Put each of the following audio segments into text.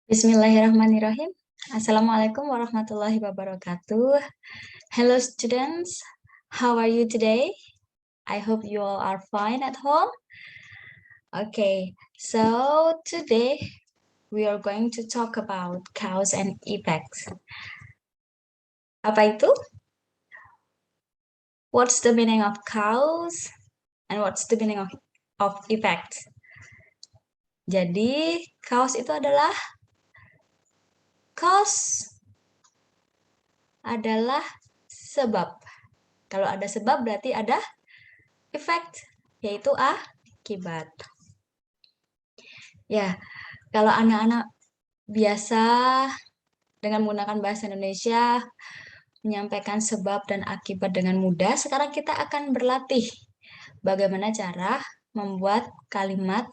Bismillahirrahmanirrahim. Assalamualaikum warahmatullahi wabarakatuh. Hello students, how are you today? I hope you all are fine at home. Okay, so today we are going to talk about cause and effects. Apa itu? What's the meaning of cause and what's the meaning of effects? Jadi, cause itu adalah sebab. Kalau ada sebab berarti ada effect, yaitu akibat. Ya, kalau anak-anak biasa dengan menggunakan bahasa Indonesia menyampaikan sebab dan akibat dengan mudah, sekarang kita akan berlatih bagaimana cara membuat kalimat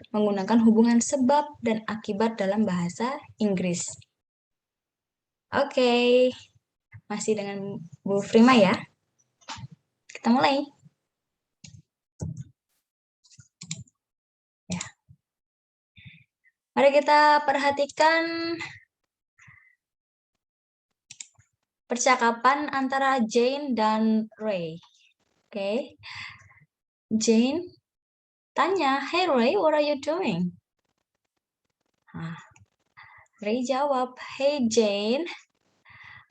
menggunakan hubungan sebab dan akibat dalam bahasa Inggris. Oke, masih dengan Bu Prima ya. Kita mulai. Ya. Mari kita perhatikan percakapan antara Jane dan Ray. Oke. Jane tanya, "Hey Ray, what are you doing?" Ray jawab, "Hey Jane,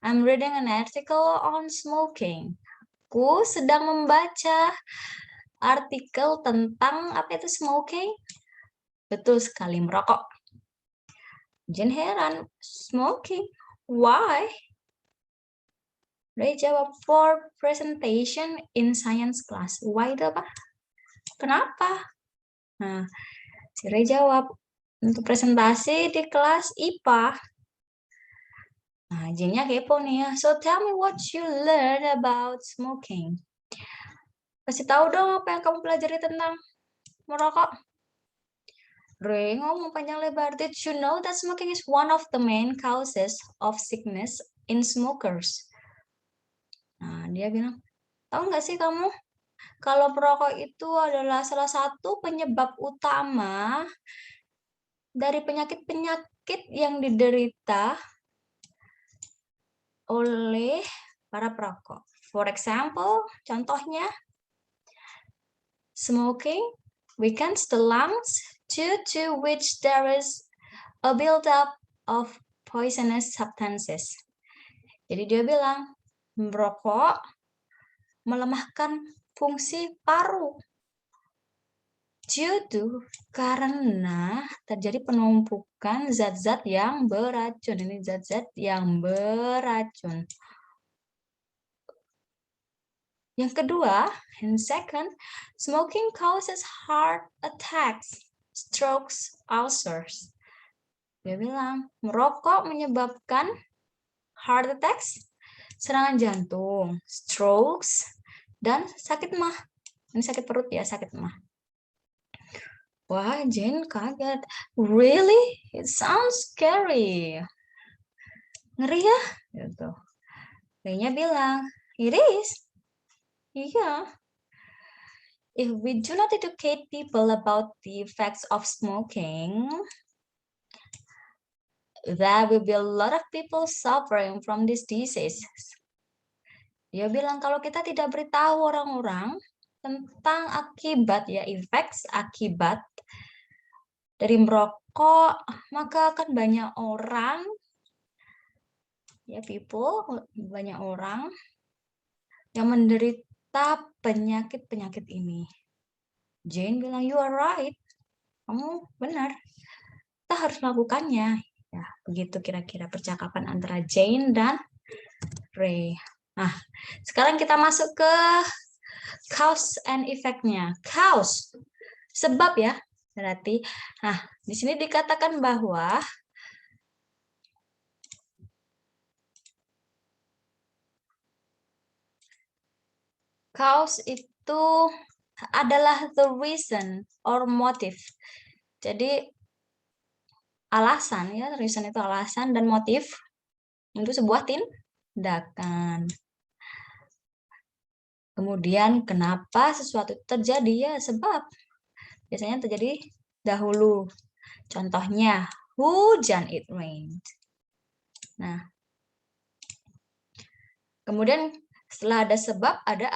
I'm reading an article on smoking." Aku sedang membaca artikel tentang apa itu smoking? Betul sekali, merokok. Jane heran, "Smoking? Why?" Ray jawab, "For presentation in science class." Why itu apa? Kenapa? Nah, si Ray jawab, "Untuk presentasi di kelas IPA." Nah, Jane-nya kepo nih ya. "So tell me what you learn about smoking." Kasih tahu dong apa yang kamu pelajari tentang merokok. Ray ngomong panjang lebar. "Did you know that smoking is one of the main causes of sickness in smokers?" Nah, dia bilang, "Tahu nggak sih kamu kalau perokok itu adalah salah satu penyebab utama dari penyakit-penyakit yang diderita oleh para perokok. For example, contohnya, smoking weakens the lungs due to which there is a build-up of poisonous substances." Jadi dia bilang, merokok melemahkan fungsi paru. Due to, karena terjadi penumpukan zat-zat yang beracun. Ini zat-zat yang beracun. Yang kedua, and second, smoking causes heart attacks, strokes, ulcers. Dia bilang, merokok menyebabkan heart attacks, serangan jantung, strokes, dan sakit mah. Ini sakit perut ya, sakit mah. Wah, Jane kaget. "Really? It sounds scary." Ngeri ya? Gitu. Ray-nya bilang, "It is." Iya. "If we do not educate people about the effects of smoking, there will be a lot of people suffering from this disease." Dia bilang kalau kita tidak beritahu orang-orang tentang akibat ya, effects akibat dari merokok, maka akan banyak orang ya, banyak orang yang menderita penyakit-penyakit ini. Jane bilang, "You are right." Kamu benar. Kita harus melakukannya. Ya, begitu kira-kira percakapan antara Jane dan Ray. Nah, sekarang kita masuk ke cause and effect-nya. Cause, sebab ya, berarti. Nah, di sini dikatakan bahwa cause itu adalah the reason or motive. Jadi alasan ya, reason itu alasan dan motif untuk sebuah tindakan. Kemudian kenapa sesuatu itu terjadi ya, sebab biasanya terjadi dahulu. Contohnya, hujan, it rained. Nah, kemudian setelah ada sebab, ada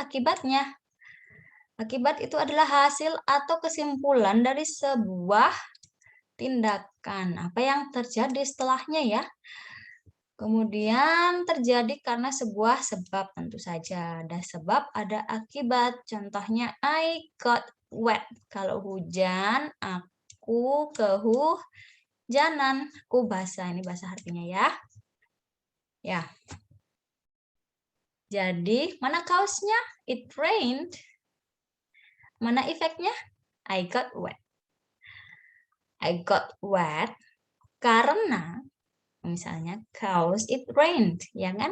akibatnya. Akibat itu adalah hasil atau kesimpulan dari sebuah tindakan. Apa yang terjadi setelahnya ya? Kemudian terjadi karena sebuah sebab, tentu saja. Ada sebab, ada akibat. Contohnya, I got wet. Kalau hujan, aku kehujanan. Aku basah. Ini basah artinya ya. Ya. Jadi, mana kaosnya? It rained. Mana efeknya? I got wet. I got wet karena misalnya cause it rained, ya kan?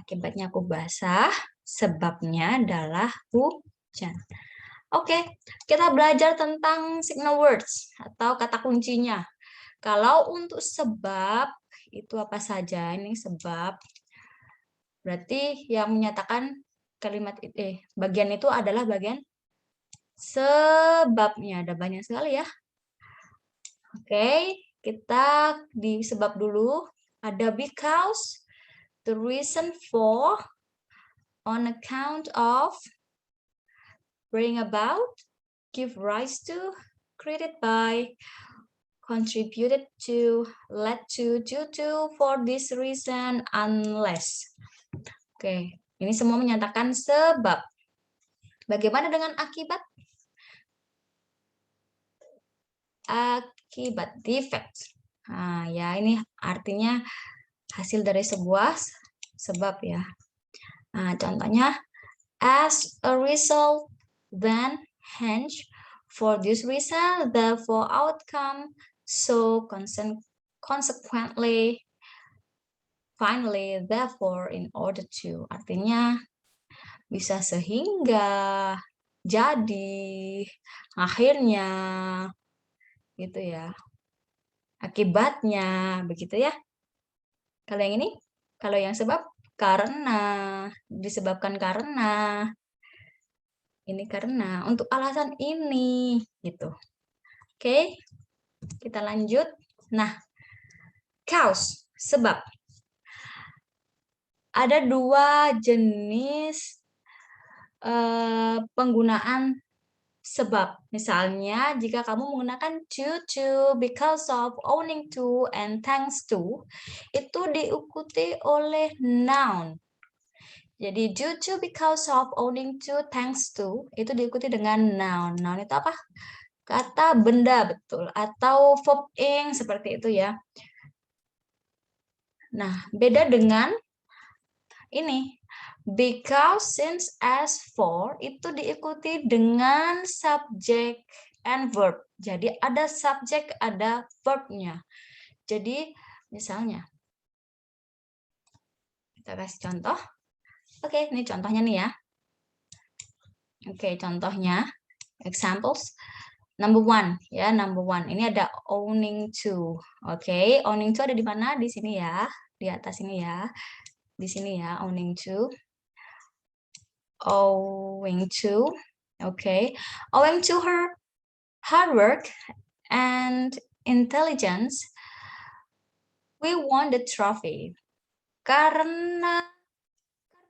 Akibatnya aku basah, sebabnya adalah hujan. Oke, kita belajar tentang signal words atau kata kuncinya. Kalau untuk sebab itu apa saja? Ini sebab. Berarti yang menyatakan kalimat bagian itu adalah bagian sebabnya. Ada banyak sekali ya. Oke, kita di sebab dulu. Ada because, the reason for, on account of, bring about, give rise to, created by, contributed to, led to, due to, for this reason, unless. Oke, ini semua menyatakan sebab. Bagaimana dengan akibat? Akibat, defect. Nah, ya ini artinya hasil dari sebuah sebab ya. Nah, contohnya, as a result, then, hence, for this reason, therefore, outcome, so, consequently, finally, therefore, in order to. Artinya, bisa sehingga, jadi, akhirnya, gitu ya. Akibatnya, begitu ya. Kalau yang ini, kalau yang sebab, karena, disebabkan karena, ini karena, untuk alasan ini, gitu. Oke, kita lanjut. Nah, cause, sebab. Ada dua jenis penggunaan sebab. Misalnya, jika kamu menggunakan due to, because of, owing to, and thanks to, itu diikuti oleh noun. Jadi, due to, because of, owing to, thanks to, itu diikuti dengan noun. Noun itu apa? Kata benda, betul. Atau verb ing, seperti itu ya. Nah, beda dengan ini. Because, since, as, for, itu diikuti dengan subject and verb. Jadi, ada subject, ada verb-nya. Jadi, misalnya, kita kasih contoh. Oke, ini contohnya nih ya. Oke, contohnya, examples. Number one, ya, number one. Ini ada owning to. Oke, owning to ada di mana? Di sini ya, di atas ini ya. Di sini ya, owning to. Owing to. Okay, owing to her hard work and intelligence, we won the trophy. Karena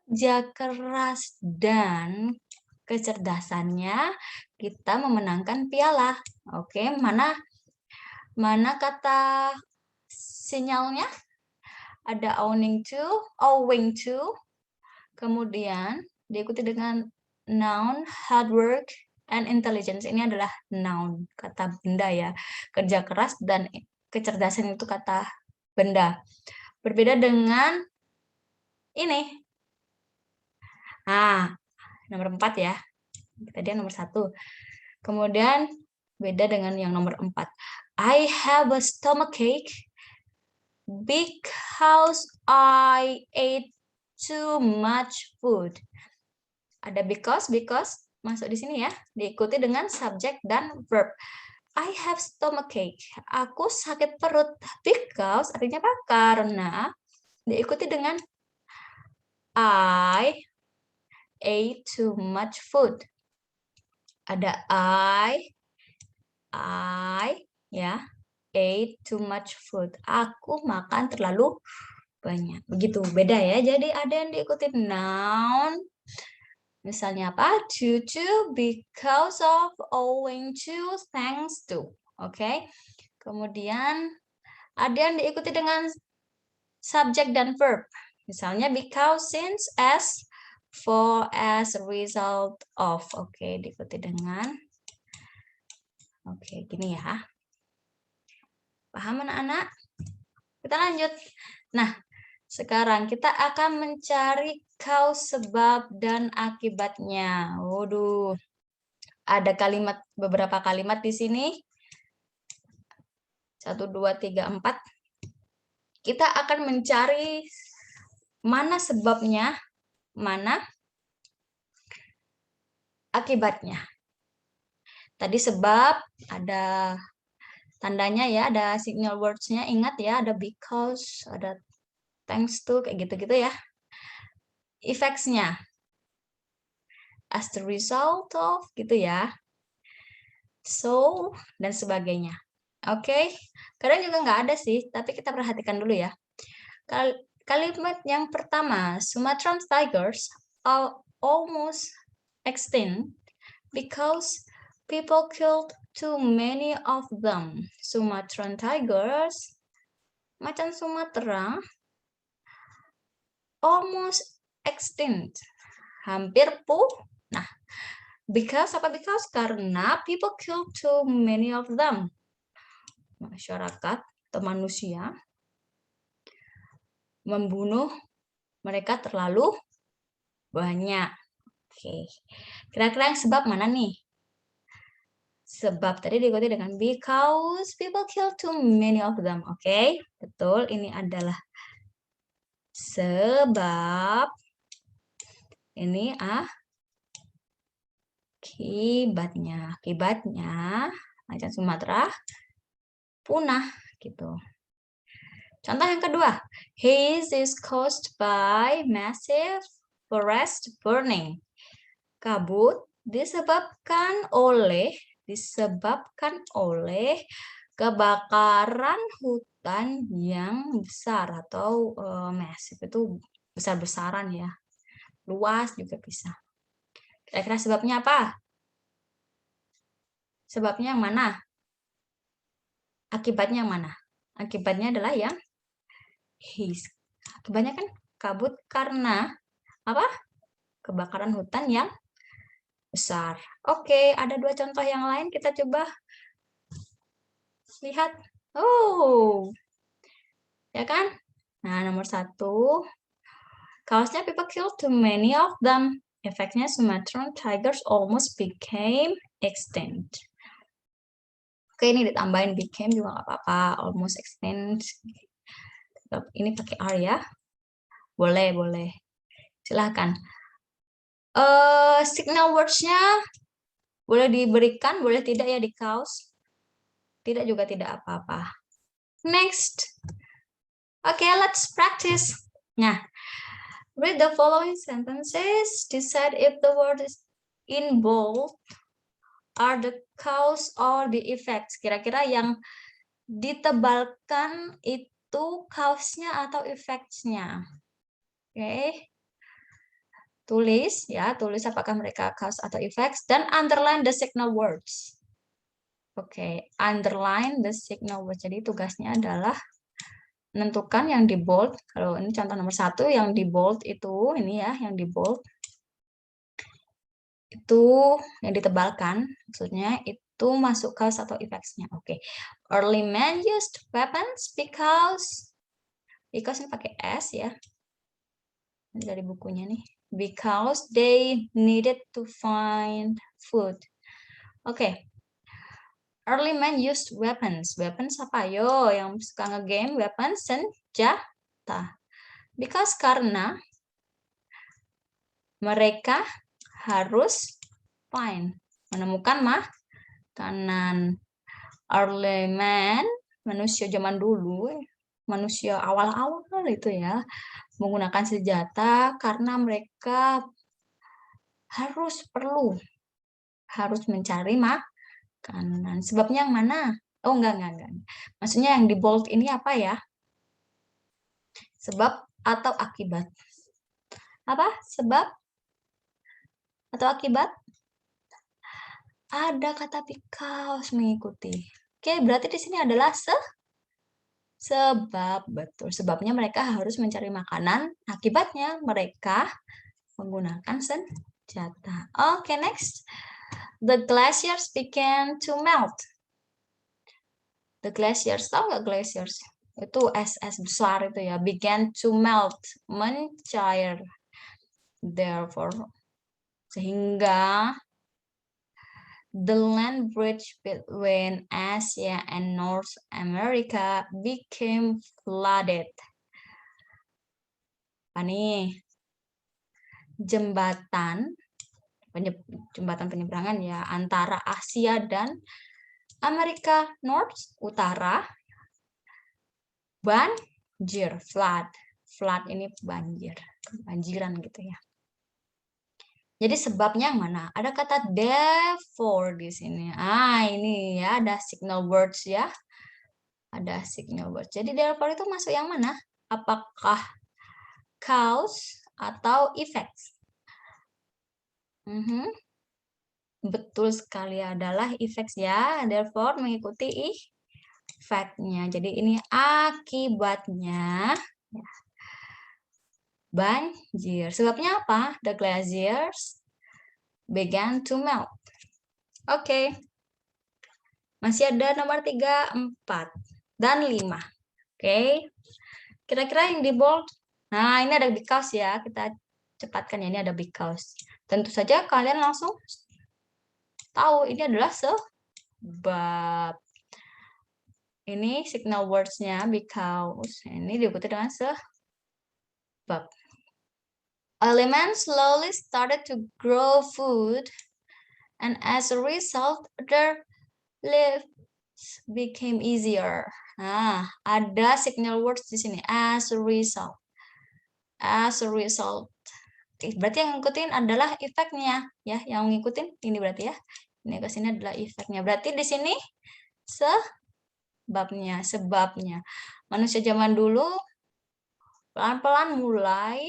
kerja keras dan kecerdasannya, kita memenangkan piala. Oke, mana kata sinyalnya? Ada owing to, kemudian diikuti dengan noun, hard work, and intelligence. Ini adalah noun, kata benda ya. Kerja keras dan kecerdasan itu kata benda. Berbeda dengan ini. Nah, nomor 4 ya. Tadi nomor 1. Kemudian beda dengan yang nomor 4. I have a stomachache because I ate too much food. Ada because masuk di sini ya, diikuti dengan subject dan verb. I have stomachache. Aku sakit perut. Because artinya apa? Karena diikuti dengan I ate too much food. Ada I ya. ate too much food. Aku makan terlalu banyak. Begitu, beda ya. Jadi ada yang diikuti noun. Misalnya apa? Due to, because of, owing to, thanks to. Oke. Kemudian ada yang diikuti dengan subjek dan verb. Misalnya because, since, as, for, as, result of. Oke, diikuti dengan gini ya. Paham anak-anak? Kita lanjut. Nah, sekarang kita akan mencari cause, sebab, dan akibatnya. Waduh, ada beberapa kalimat di sini. 1, 2, 3, 4. Kita akan mencari mana sebabnya, mana akibatnya. Tadi sebab ada tandanya ya, ada signal words-nya. Ingat ya, ada because, ada thanks to, kayak gitu-gitu ya. Effects-nya, as the result of, gitu ya. So, dan sebagainya. Oke, kadang juga nggak ada sih, tapi kita perhatikan dulu ya. Kalimat yang pertama, Sumatran tigers are almost extinct because people killed too many of them. Sumatran tigers, macan Sumatera, almost extinct, hampir punah. Because apa? Because karena people killed too many of them. Masyarakat atau manusia membunuh mereka terlalu banyak. Oke. Kira-kira yang sebab mana nih? Sebab tadi diikuti dengan because people kill too many of them. Oke, betul. Ini adalah sebab. Ini akibatnya. Akibatnya macan Sumatera punah gitu. Contoh yang kedua, haze is caused by massive forest burning. Kabut disebabkan oleh kebakaran hutan yang besar atau massive itu besar-besaran ya. Luas juga bisa. Kira-kira sebabnya apa? Sebabnya yang mana? Akibatnya yang mana? Akibatnya adalah yang haze. Akibatnya kan kabut karena apa? Kebakaran hutan yang besar. Oke, ada 2 contoh yang lain. Kita coba lihat. Oh, ya kan? Nah, nomor 1. Kaosnya people killed too many of them. Efeknya Sumatran tigers almost became extinct. Oke, ini ditambahin became juga nggak apa-apa. Almost extinct. Ini pakai R ya. Boleh, boleh. Silahkan. Signal words-nya boleh diberikan, boleh tidak ya di kaos. Tidak juga tidak apa-apa. Next. Okay, let's practice. Nah, read the following sentences. Decide if the word is in bold are the cause or the effects. Kira-kira yang ditebalkan itu cause-nya atau effects-nya. Oke. Tulis ya, tulis apakah mereka cause atau effects dan underline the signal words. Oke, underline the signal words. Jadi tugasnya adalah menentukan yang di bold. Kalau ini contoh nomor 1, yang di bold itu ini ya, yang di bold itu yang ditebalkan, maksudnya itu masuk cause atau effects-nya. Oke. Early men used weapons because ini pakai S ya. Ini dari bukunya nih. Because they needed to find food. Oke. Early men used weapons. Weapons apa? Yo, yang suka nge-game, weapons, senjata. Because karena mereka harus find, menemukan makanan. Early man, manusia zaman dulu, manusia awal-awal itu ya, menggunakan senjata karena mereka harus mencari makanan. Sebabnya yang mana? Oh, enggak. Maksudnya yang di bold ini apa ya? Sebab atau akibat? Apa? Sebab atau akibat? Ada kata because mengikuti. Oke, berarti di sini adalah sebab. Betul. Sebabnya mereka harus mencari makanan. Akibatnya mereka menggunakan senjata. Oke, next. The glaciers began to melt. The glaciers, tahu nggak glaciers? Itu es besar itu ya. Began to melt, mencair. Therefore, sehingga the land bridge between Asia and North America became flooded. Apa nih? Jembatan penyeberangan ya antara Asia dan Amerika North Utara banjir, flood ini banjir, banjiran gitu ya. Jadi sebabnya yang mana? Ada kata therefore di sini. Ini ya ada signal words ya. Ada signal words. Jadi therefore itu masuk yang mana? Apakah cause atau effects? Betul sekali adalah effects ya. Therefore mengikuti effect-nya. Jadi ini akibatnya banjir. Sebabnya apa? The glaciers began to melt. Oke. Masih ada nomor 3, 4, dan 5. Oke. Kira-kira yang di bold. Nah, ini ada because ya. Kita cepatkan ya. Ini ada because. Tentu saja kalian langsung tahu ini adalah sebab. Ini signal words-nya because. Ini diikuti dengan sebab. Elements slowly started to grow food, and as a result, their lives became easier. Nah, ada signal words di sini. As a result. As a result. Oke, berarti yang ngikutin adalah efeknya ya. Yang ngikutin ini berarti ya. Ini ke sini adalah efeknya. Berarti di sini sebabnya. Manusia zaman dulu pelan-pelan mulai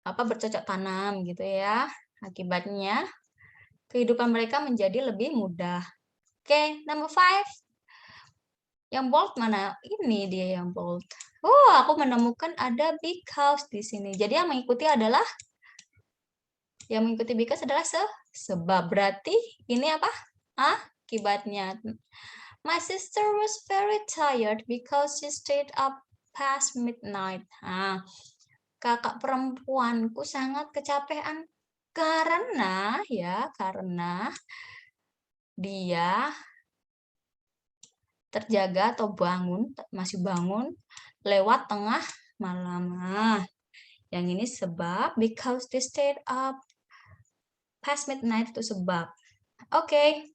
bercocok tanam gitu ya. Akibatnya kehidupan mereka menjadi lebih mudah. Oke, number 5. Yang bold mana? Ini dia yang bold. Oh, aku menemukan ada because di sini. Jadi yang mengikuti because adalah sebab. Berarti ini apa? Akibatnya. My sister was very tired because she stayed up past midnight. Kakak perempuanku sangat kecapean karena dia terjaga atau masih bangun lewat tengah malam. Yang ini sebab, because they stayed up past midnight itu sebab. Oke.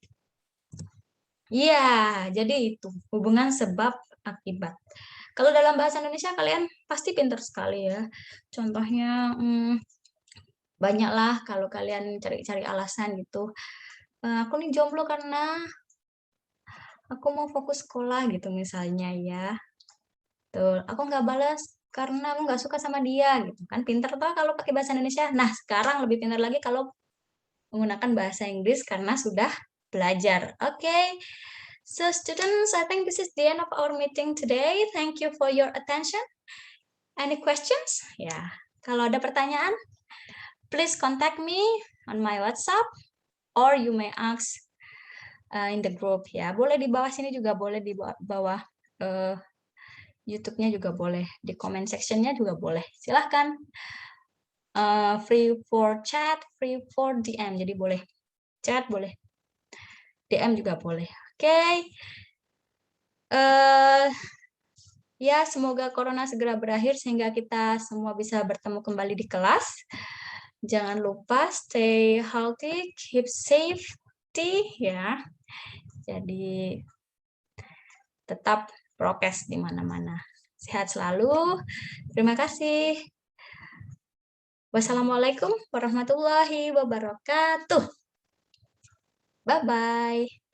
Iya, jadi itu hubungan sebab akibat. Kalau dalam bahasa Indonesia kalian pasti pintar sekali ya. Contohnya banyaklah kalau kalian cari-cari alasan gitu. Aku nih jomblo karena aku mau fokus sekolah gitu misalnya ya. Tuh, aku nggak balas karena aku nggak suka sama dia gitu kan. Pintar tuh kalau pakai bahasa Indonesia. Nah, sekarang lebih pintar lagi kalau menggunakan bahasa Inggris karena sudah belajar. Oke. So students, I think this is the end of our meeting today. Thank you for your attention. Any questions? Ya, kalau ada pertanyaan, please contact me on my WhatsApp or you may ask in the group ya. Boleh di bawah sini juga boleh di bawah YouTube-nya juga boleh, di comment section-nya juga boleh. Silahkan. Free for chat, free for DM. Jadi boleh chat, boleh DM juga boleh. Oke. Ya, semoga corona segera berakhir sehingga kita semua bisa bertemu kembali di kelas. Jangan lupa stay healthy, keep safety ya. Jadi tetap prokes di mana-mana. Sehat selalu. Terima kasih. Wassalamualaikum warahmatullahi wabarakatuh. Bye-bye.